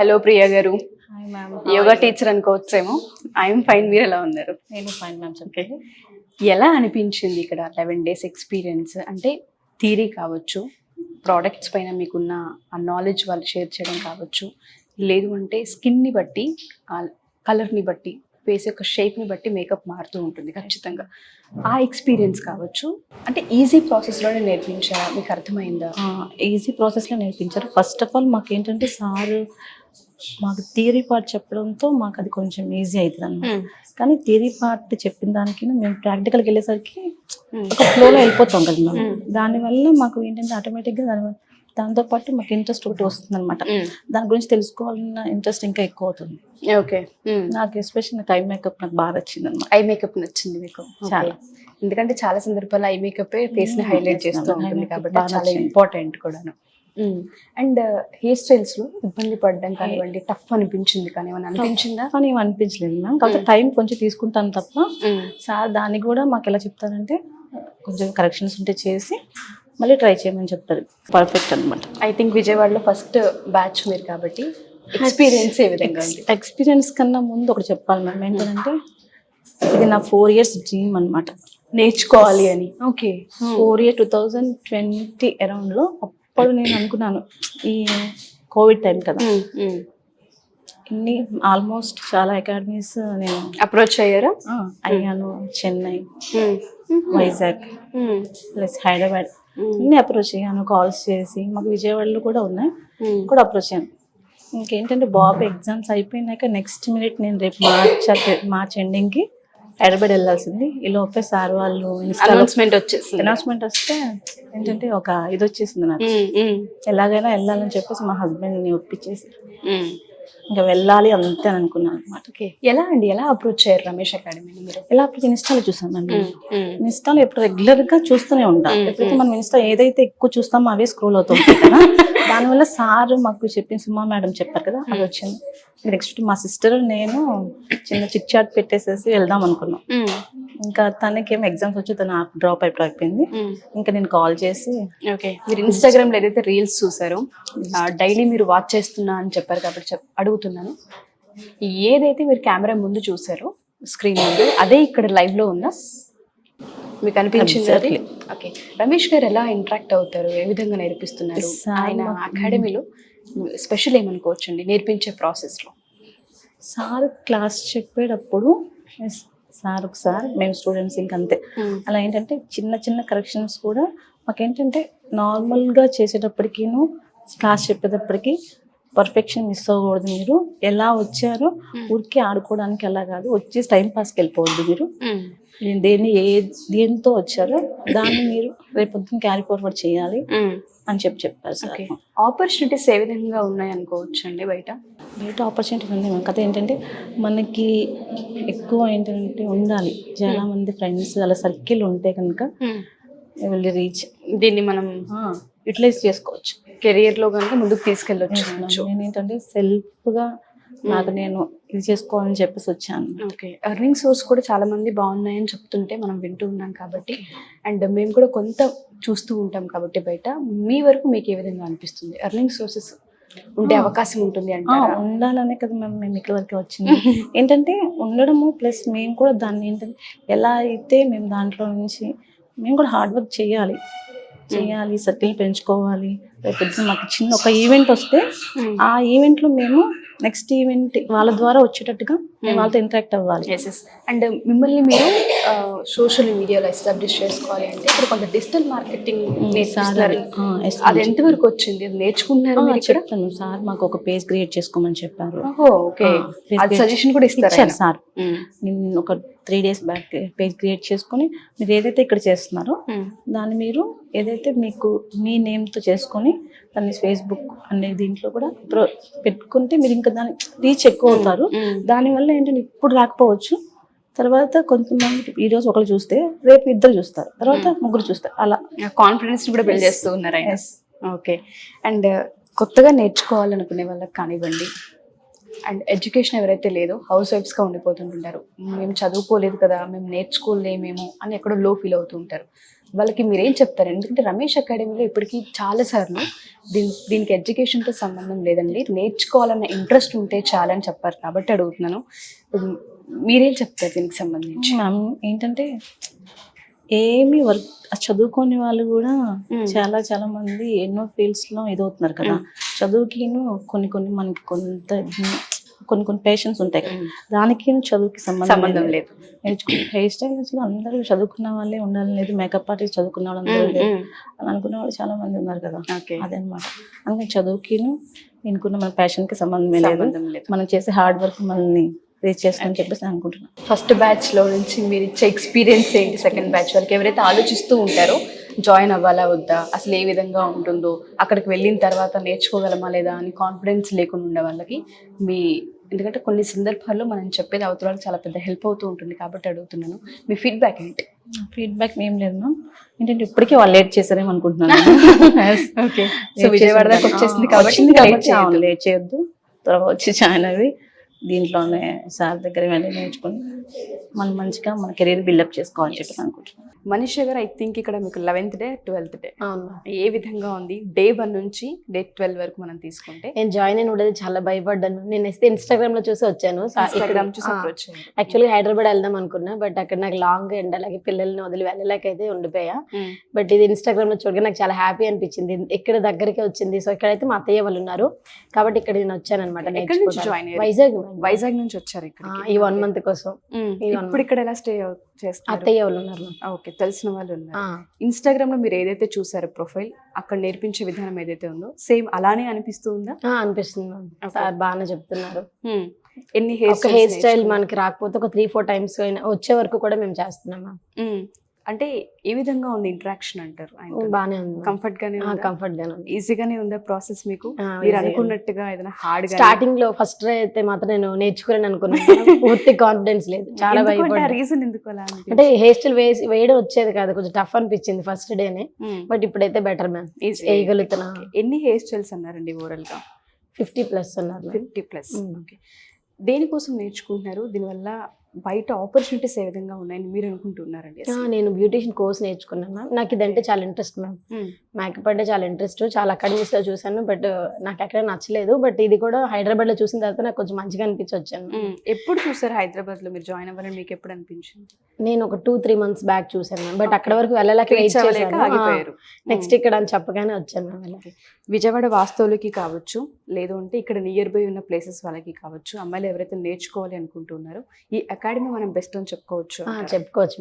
Hello Priya గారు, hi ma'am. Yoga teacher అనుకోవచ్చేమో. I'm fine, మీరు ఎలా ఉన్నారు? నేను ఫైన్ మ్యామ్. ఓకే, ఎలా అనిపించింది ఇక్కడ 11 days ఎక్స్పీరియన్స్? అంటే థియరీ కావచ్చు, ప్రోడక్ట్స్ పైన మీకున్న ఆ నాలెడ్జ్ వాళ్ళు షేర్ చేయడం కావచ్చు, లేదు అంటే స్కిన్ని బట్టి, కలర్ని బట్టి, ఫేస్ యొక్క షేప్ని బట్టి మేకప్ మారుతూ ఉంటుంది ఖచ్చితంగా. ఆ ఎక్స్పీరియన్స్ కావచ్చు, అంటే ఈజీ ప్రాసెస్లోనే నేర్పించారా? మీకు అర్థమైందా? ఈజీ ప్రాసెస్లో నేర్పించారు. ఫస్ట్ ఆఫ్ ఆల్ మాకు ఏంటంటే సార్ మాకు థియరీ పార్ట్ చెప్పడంతో మాకు అది కొంచెం ఈజీ అవుతుంది అన్నమాట. కానీ థియరీ పార్ట్ చెప్పిన దానికి మేము ప్రాక్టికల్కి వెళ్ళేసరికి ఒక ఫ్లోలో వెళ్ళిపోతాం కదా మేము. దానివల్ల మాకు ఏంటంటే ఆటోమేటిక్గా దాంతోపాటు మాకు ఇంట్రెస్ట్ ఒకటి వస్తుంది అనమాట. దాని గురించి తెలుసుకోవాలన్న ఇంట్రెస్ట్ ఇంకా ఎక్కువ అవుతుంది. ఓకే, నాకు ఎస్పెషల్ నాకు ఐ మేకప్ నాకు బాగా నచ్చింది అనమాట. ఐ మేకప్ నచ్చింది మీకు చాలా? ఎందుకంటే చాలా సందర్భాల్లో ఐ మేకప్ ఫేస్ ని హైలైట్ చేస్తూ ఉంటుంది కాబట్టి చాలా ఇంపార్టెంట్ కూడాను. అండ్ హెయిర్ స్టైల్స్ లో ఇబ్బంది పడడం కానివ్వండి, టఫ్ అనిపించింది కానీ ఏమైనా అనిపించిందా? కానీ ఏమి అనిపించలేదు మ్యామ్. కాకపోతే టైం కొంచెం తీసుకుంటాను తప్ప సార్ దానికి కూడా మాకు ఎలా చెప్తారంటే కొంచెం కరెక్షన్స్ ఉంటే చేసి మళ్ళీ ట్రై చేయమని చెప్తారు. పర్ఫెక్ట్ అనమాట. ఐ థింక్ విజయవాడలో ఫస్ట్ బ్యాచ్ మీరు కాబట్టి ఎక్స్పీరియన్స్ ఏ విధంగా ఉంది? ఎక్స్పీరియన్స్ కన్నా ముందు ఒకటి చెప్పాలి మ్యామ్. ఏంటంటే ఇది నా 4 years డ్రీమ్ అనమాట, నేర్చుకోవాలి అని. ఓకే, 4 years 2020 అరౌండ్లో అప్పుడు నేను అనుకున్నాను. ఈ కోవిడ్ టైం కదా, ఇన్ని ఆల్మోస్ట్ చాలా అకాడమీస్ నేను అప్రోచ్ అయ్యారా? అయ్యాను. చెన్నై, వైజాగ్ ప్లస్ హైదరాబాద్ అన్ని అప్రోచ్ అయ్యాను. కాల్స్ చేసి మాకు విజయవాడలో కూడా ఉన్నాయి, కూడా అప్రోచ్ అయ్యాను. ఇంకేంటంటే బాబు ఎగ్జామ్స్ అయిపోయినాక నెక్స్ట్ మినిట్ నేను రేపు మార్చ్ ఎండింగ్కి హైదరాబాద్ వెళ్ళాల్సింది. ఈ లోపే సార్ వాళ్ళు అనౌన్స్మెంట్ వచ్చేసింది. అనౌన్స్మెంట్ వస్తే ఏంటంటే ఒక ఇది వచ్చేసింది నాకు, ఎలాగైనా వెళ్ళాలని చెప్పేసి మా హస్బెండ్ని ఒప్పించేసి ఇంకా వెళ్ళాలి అంతే అని అనుకున్నాను అనమాట. ఓకే, ఎలా అండి, ఎలా అప్రోచ్ అయ్యారు రమేష్ అకాడమీని మీరు? ఎలా అప్పుడు ఇన్స్టాలో చూసాను అండి. ఇన్స్టాలో ఎప్పుడు రెగ్యులర్గా చూస్తూనే ఉంటాం. ఎప్పుడైతే మనం ఇన్స్టా ఏదైతే ఎక్కువ చూస్తామో అవే స్క్రోల్ అవుతుంటాయి కదా. దానివల్ల సార్ మాకు చెప్పిన సుమా మేడం చెప్పారు కదా, అది వచ్చింది. నెక్స్ట్ మా సిస్టర్ నేను చిన్న చిట్ చాట్ పెట్టేసేసి వెళ్దాం అనుకున్నాం. ఇంకా తనకేమో ఎగ్జామ్స్ వచ్చి తను డ్రాప్ అయిపోయింది. ఇంకా నేను కాల్ చేసి ఓకే, మీరు ఇన్స్టాగ్రామ్ లో ఏదైతే రీల్స్ చూసారో డైలీ మీరు వాచ్ చేస్తున్నా అని చెప్పారు కాబట్టి అడుగుతున్నాను, ఏదైతే మీరు కెమెరా ముందు చూసారో స్క్రీన్ ముందు అదే ఇక్కడ లైవ్ లో ఉందా? మీకు అనిపించింది అది? ఓకే, రమేష్ గారు ఎలా ఇంటరాక్ట్ అవుతారు, ఏ విధంగా నేర్పిస్తున్నారు? ఆయన అకాడమీలో స్పెషల్ ఏమనుకోవచ్చండి నేర్పించే ప్రాసెస్లో? సార్ క్లాస్ చెప్పేటప్పుడు సార్ ఒకసారి మేము స్టూడెంట్స్ ఇంకంతే అలా ఏంటంటే చిన్న చిన్న కరెక్షన్స్ కూడా మాకేంటంటే నార్మల్గా చేసేటప్పటికీను క్లాస్ చెప్పేటప్పటికి పర్ఫెక్షన్ మిస్ అవ్వకూడదు. మీరు ఎలా వచ్చారో ఊరికే ఆడుకోవడానికి అలా కాదు, వచ్చేసి టైం పాస్కి వెళ్ళిపోవద్దు. మీరు దేంతో వచ్చారో దాన్ని మీరు రేపొద్దున క్యారీ ఫార్వర్డ్ చేయాలి అని చెప్పారు సార్. ఆపర్చునిటీస్ ఏ విధంగా ఉన్నాయి అనుకోవచ్చు అండి? బయట ఆపర్చునిటీస్ ఉన్నాయి మన కథ ఏంటంటే మనకి ఎక్కువ ఏంటంటే ఉండాలి, చాలా మంది ఫ్రెండ్స్ అలా సర్కిల్ ఉంటే కనుక రీచ్ దీన్ని మనం యూటిలైజ్ చేసుకోవచ్చు, కెరియర్లో కనుక ముందుకు తీసుకెళ్ళొచ్చు. నేను ఏంటంటే సెల్ఫ్గా నాకు నేను ఇది చేసుకోవాలని చెప్పేసి వచ్చాను. ఓకే, ఎర్నింగ్ సోర్స్ కూడా చాలా మంది బాగున్నాయని చెప్తుంటే మనం వింటూ ఉన్నాం కాబట్టి, అండ్ మేము కూడా కొంత చూస్తూ ఉంటాం కాబట్టి బయట, మీ వరకు మీకు ఏ విధంగా అనిపిస్తుంది? ఎర్నింగ్ సోర్సెస్ ఉండే అవకాశం ఉంటుంది అంటే ఉండాలనే కదా మేము ఇక్కడ వరకు వచ్చింది. ఏంటంటే ఉండడము ప్లస్ మేము కూడా దాన్ని ఏంటంటే ఎలా అయితే మేము దాంట్లో నుంచి మేము కూడా హార్డ్ వర్క్ చేయాలి, సర్కిల్ పెంచుకోవాలి. రేపు మాకు చిన్న ఒక ఈవెంట్ వస్తే ఆ ఈవెంట్లో మేము నెక్స్ట్ ఈవెంట్ వాళ్ళ ద్వారా వచ్చేటట్టుగా మేము వాళ్ళతో ఇంటరాక్ట్ అవ్వాలి. అండ్ మిమ్మల్ని మీరు సోషల్ మీడియాలో ఎస్టాబ్లిష్ చేసుకోవాలి అంటే ఇప్పుడు కొంత డిజిటల్ మార్కెటింగ్ అది ఎంతవరకు వచ్చింది, అది నేర్చుకుంటున్నారు? చెప్తాను సార్, మాకు ఒక పేజ్ క్రియేట్ చేసుకోమని చెప్పారు. సజెషన్ కూడా ఇస్తారు సార్. నేను ఒక 3 days బ్యాక్ పేజ్ క్రియేట్ చేసుకొని మీరు ఏదైతే ఇక్కడ చేస్తున్నారో దాన్ని మీరు ఏదైతే మీకు మీ నేమ్తో చేసుకొని దాన్ని ఫేస్బుక్ అనే దీంట్లో కూడా పెట్టుకుంటే మీరు ఇంకా దాని రీచ్ ఎక్కువ అవుతారు. దానివల్ల ఏంటంటే ఇప్పుడు రాకపోవచ్చు, తర్వాత కొంతమంది ఈరోజు ఒకరు చూస్తే రేపు 2 చూస్తారు, తర్వాత 3 చూస్తారు. అలా కాన్ఫిడెన్స్ కూడా బిల్డ్ చేస్తూ ఉన్నారు ఆయన. ఓకే, అండ్ కొత్తగా నేర్చుకోవాలనుకునే వాళ్ళకి కానివ్వండి, అండ్ ఎడ్యుకేషన్ ఎవరైతే లేదో హౌస్ వైఫ్స్గా ఉండిపోతుంటుంటారు, మేము చదువుకోలేదు కదా, మేము నేర్చుకోలేమేమో అని ఎక్కడో లో ఫీల్ అవుతూ ఉంటారు. వాళ్ళకి మీరేం చెప్తారు? ఎందుకంటే రమేష్ అకాడమీలో ఇప్పటికీ చాలా సార్లు దీనికి ఎడ్యుకేషన్తో సంబంధం లేదండి, నేర్చుకోవాలన్న ఇంట్రెస్ట్ ఉంటే చాలని చెప్పారు కాబట్టి అడుగుతున్నాను. మీరేం చెప్తారు దీనికి సంబంధించి? మ్యామ్ ఏంటంటే ఏమి వర్క్ చదువుకోని వాళ్ళు కూడా చాలా చాలా మంది ఎన్నో ఫీల్డ్స్ లో ఇదవుతున్నారు కదా. చదువుకిను కొన్ని మనకి కొన్ని పేషెన్స్ ఉంటాయి కదా, దానికి చదువుకి సంబంధం లేదు. హెయిర్ స్టైల్స్ లో అందరూ చదువుకున్న వాళ్ళే ఉండాలని లేదు, మేకప్ ఆర్టిస్ట్ చదువుకున్న వాళ్ళు అందరూ లేదు అని అనుకునే వాళ్ళు చాలా మంది ఉన్నారు కదా. అదనమాట. అందుకని చదువుకిను దీనికున్న మన ప్యాషన్ కి సంబంధమే లేదు, మనం చేసే హార్డ్ వర్క్ మనల్ని రీచ్ చేస్తామని చెప్పేసి అనుకుంటున్నాను. ఫస్ట్ బ్యాచ్ లో నుంచి మీరు ఇచ్చే ఎక్స్పీరియన్స్ ఏంటి? సెకండ్ బ్యాచ్ వాళ్ళకి ఎవరైతే ఆలోచిస్తూ ఉంటారో జాయిన్ అవ్వాలా వద్దా, అసలు ఏ విధంగా ఉంటుందో, అక్కడికి వెళ్ళిన తర్వాత నేర్చుకోగలమా లేదా అని కాన్ఫిడెన్స్ లేకుండా ఉండే వాళ్ళకి ఎందుకంటే కొన్ని సందర్భాల్లో మనం చెప్పేది అవతల వాళ్ళకి చాలా పెద్ద హెల్ప్ అవుతూ ఉంటుంది కాబట్టి అడుగుతున్నాను, మీ ఫీడ్బ్యాక్ ఏంటి? ఫీడ్బ్యాక్ ఏం లేదు మ్యామ్, ఏంటంటే ఇప్పటికీ వాళ్ళు లేట్ చేశారేమో అనుకుంటున్నాను. ఓకే, సో విజయవాడ దాకా వచ్చేసింది కాబట్టి లేట్ చేయొద్దు, త్వరగా వచ్చి జాయిన్ అవి దీంట్లోనే సార్ దగ్గర వెళ్ళి నేర్చుకుని మనం మంచిగా మన కెరీర్ బిల్డప్ చేసుకోవాలని చెప్పి అనుకుంటున్నాను. మనీషా గారు, ఐ థింక్ ఇక్కడ మీకు 11th డే 12th డే ఏ విధంగా ఉంది? డే 1 నుంచి డే 12 వరకు మనం తీసుకుంటే. నేను జాయిన్ అయిన కూడా చాలా భయపడ్డాను. నేను అయితే ఇన్స్టాగ్రామ్ లో చూసి వచ్చాను. యాక్చువల్గా హైదరాబాద్ వెళ్దాం అనుకున్నా, బట్ అక్కడ నాకు లాంగ్ అండ్ అలాగే పిల్లల్ని వదిలి వెళ్ళలేకైతే ఉండిపోయా. బట్ ఇది ఇన్స్టాగ్రామ్ లో చూడగా నాకు చాలా హ్యాపీ అనిపించింది. ఇక్కడ దగ్గరికి వచ్చింది. సో ఇక్కడైతే మా అత్తయ్య వాళ్ళు ఉన్నారు కాబట్టి ఇక్కడ నేను వచ్చాను అనమాట. వైజాగ్ నుంచి వచ్చారు ఇక్కడ ఈ 1 month కోసం. ఇప్పుడు ఇక్కడ ఎలా స్టే చేస్తారు? అత్తయ్య వాళ్ళు ఉన్నారు. ఓకే, తెలిసిన వాళ్ళు ఉన్నారు. ఇన్స్టాగ్రామ్ లో మీరు ఏదైతే చూసారో ప్రొఫైల్, అక్కడ నేర్పించే విధానం ఏదైతే ఉందో సేమ్ అలానే అనిపిస్తూ ఉందా? అనిపిస్తుంది. సార్ బాగానే చెప్తున్నారు. ఎన్ని హెయిర్ స్టైల్ మనకి రాకపోతే ఒక 3-4 times వచ్చే వరకు కూడా మేము చేస్తున్నాం. అంటే ఏ విధంగా ఉంది ఇంటరాక్షన్ అంటారు? బానే ఉంది, కంఫర్ట్ గానే ఉంది, ఈజీగానే ఉందా ప్రాసెస్ మీకు? మీరు అనుకున్నట్టుగా ఏదైనా హార్డ్ గా? స్టార్టింగ్ లో ఫస్ట్ డే అయితే మాత్రం నేను నేర్చుకోలేను అనుకున్నాను. పూర్తి కాన్ఫిడెన్స్ లేదు, చాలా భయపడ్డా. రీజన్ ఎందుకు అలా? అంటే హెయిర్ స్టైల్ వేయడం వచ్చేది కాదు, కొంచెం టఫ్ అనిపించింది ఫస్ట్ డేనే. బట్ ఇప్పుడైతే బెటర్ మ్యామ్, వేయగలుగుతున్నా. ఎన్ని హెయిర్ స్టైల్స్ అన్నారండి ఓవరాల్ గా? 50+ అన్నారు. 50+. ఓకే, దేనికోసం నేర్చుకుంటున్నారు? దీనివల్ల బయట ఆపర్చునిటీస్ ఏ విధంగా ఉన్నాయని మీరు అనుకుంటున్నారండి? నేను బ్యూటిషియన్ కోర్స్ నేర్చుకున్నాను మ్యామ్. నాకు ఇదంటే చాలా ఇంట్రెస్ట్ మ్యామ్. మేకప్ అంటే చాలా ఇంట్రెస్ట్. చాలా అకాడమీస్ లో చూసాను, బట్ నాకు ఎక్కడ నచ్చలేదు. బట్ ఇది కూడా హైదరాబాద్ లో చూసిన తర్వాత నాకు కొంచెం మంచిగా అనిపించి వచ్చాను. ఎప్పుడు చూసారు హైదరాబాద్ లో మీరు జాయిన్ అవ్వాలని? మీకు ఎప్పుడు అనిపించింది? నేను ఒక 2-3 months బ్యాక్ చూసాను మ్యామ్. బట్ అక్కడ వరకు వెళ్ళలేక నెక్స్ట్ ఇక్కడ అని చెప్పగానే వచ్చాను మ్యామ్. విజయవాడ వాస్తవులకి కావచ్చు, లేదు అంటే ఇక్కడ నియర్ బై ఉన్న ప్లేసెస్ వాళ్ళకి కావచ్చు, అమ్మాయిలు ఎవరైతే నేర్చుకోవాలి అనుకుంటున్నారో ఈ అకాడమీ మనం బెస్ట్ అని చెప్పుకోవచ్చు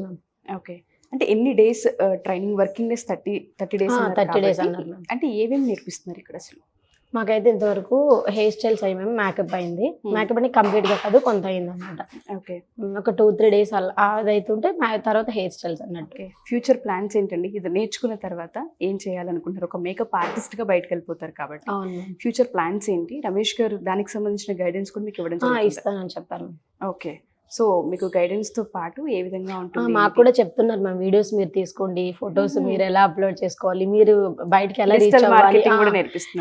మ్యామ్. ఓకే, అంటే ఎన్ని days training? Working days 30 days. 30 days అన్నారు. అంటే ఏమేమి నేర్పిస్తున్నారు ఇక్కడ అసలు? మాకైతే ఇంతవరకు హెయిర్ స్టైల్స్ అయ్యి మేము మేకప్ అయింది. మేకప్ అంటే కంప్లీట్ గా కాదు, కొంత అయింది అనమాట. ఓకే, ఒక 2-3 days అది అవుతుంటే తర్వాత హెయిర్ స్టైల్స్ అన్నట్టు. ఫ్యూచర్ ప్లాన్స్ ఏంటండి? ఇది నేర్చుకున్న తర్వాత ఏం చేయాలనుకుంటారు? ఒక మేకప్ ఆర్టిస్ట్ గా బయటకు వెళ్ళిపోతారు కాబట్టి ఫ్యూచర్ ప్లాన్స్ ఏంటి? రమేష్ గారు దానికి సంబంధించిన గైడెన్స్ కూడా మీకు ఇవ్వడం ఇస్తానని చెప్పారు. ఓకే, సో మీకు గైడెన్స్ తో పాటు ఏ విధంగా ఉంటుంది? మాకు కూడా చెప్తున్నారు మ్యామ్, వీడియోస్ మీరు తీసుకోండి, ఫొటోస్ మీరు ఎలా అప్లోడ్ చేసుకోవాలి, మీరు బయటకి ఎలా రీచ్ అవ్వాలి.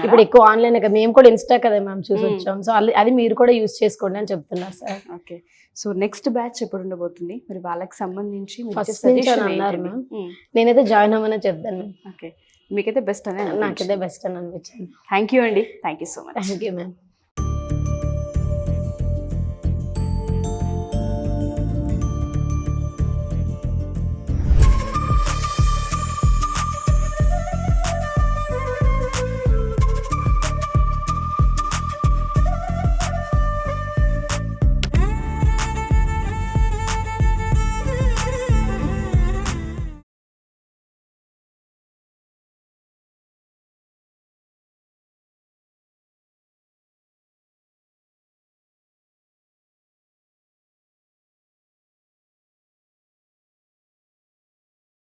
ఇప్పుడు ఎక్కువ ఆన్లైన్ కదా, మేము కూడా ఇన్స్టా కదా మ్యామ్ చూసి వచ్చాం. సో అది మీరు కూడా యూజ్ చేసుకోండి అని చెప్తున్నారు sir. Okay, so next batch ఎప్పుడు ఉండబోతుంది? మరి వాళ్ళకి సంబంధించి ఫస్ట్ నుంచి అన్నారు మ్యామ్. నేనైతే జాయిన్ అవ్వమని చెప్తాను. ఓకే, మీకైతే బెస్ట్ అని? నాకైతే బెస్ట్ అని అనిపించింది. థ్యాంక్ యూ అండి, thank you so much. Thank you ma'am.